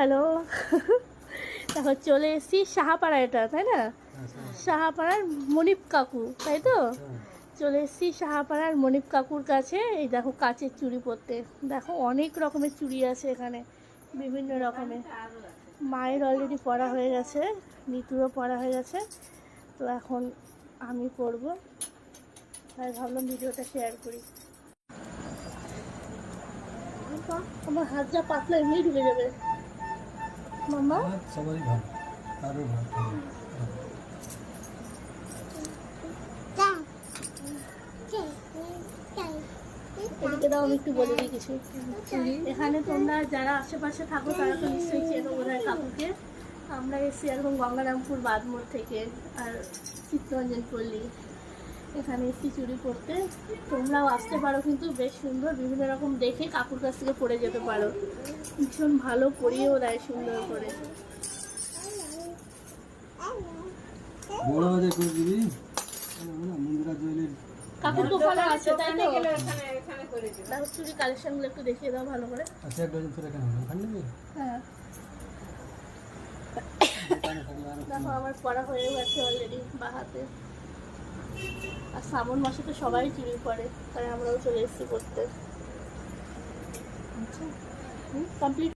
Hello. দেখো চলে এসেছি সাহাপাড়া, এটা তাই না? সাহাপাড়ার মনিপ কাকু, তাই তো? চলে এসেছি সাহাপাড়ার মনিপ কাকুর কাছে। এই দেখো কাচের চুড়ি পরতে। দেখো অনেক রকমের চুড়ি আছে এখানে, বিভিন্ন রকমের। মায়ের অলরেডি পরা হয়ে গেছে, নিতুরও পরা হয়ে গেছে। তো এখন আমি পরবো, তাই ভাবলাম ভিডিওটা শেয়ার করি। আমার হাত যা পাতলা, এমনি ঢুকে যাবে মাম্মা। সবাই ভালো, কারো ভালো। এদিকে দাও, আমি একটু বলে দিই কিছু। এখানে তোমরা যারা আশেপাশে থাকো তারা তো নিশ্চয়ই চেনো বোধহয় কাকুকে। আমরা এসেছি এরকম গঙ্গারামপুর বাদমোড় থেকে, আর চিত্তরঞ্জন পল্লী। এখানে এসেছি চুড়ি পরতে। তোমরাও আসতে পারো, কিন্তু বেশ সুন্দর, বিভিন্ন রকম দেখে কাকুর কাছ থেকে পরে যেতে পারো। ভীষণ ভালো পরিয়েও দেয় সুন্দর করে। বড় বাজার করে দিবি মুন্দ্রা জুয়েলারি। কাকুর দোকানে আছে, তাই তো? দেখো চুড়ি কালেকশনগুলো একটু দেখিয়ে দাও ভালো করে। আচ্ছা, এক ডজন করে কেন ওখানে নিবি? হ্যাঁ, দেখো আমার পড়া হয়ে গেছে অলরেডি বা হাতে। আর শ্রাবণ মাসে তো সবাই চুড়ি পরে, তাই আমরাও চলে এসেছি করতে। আচ্ছা, কমপ্লিট।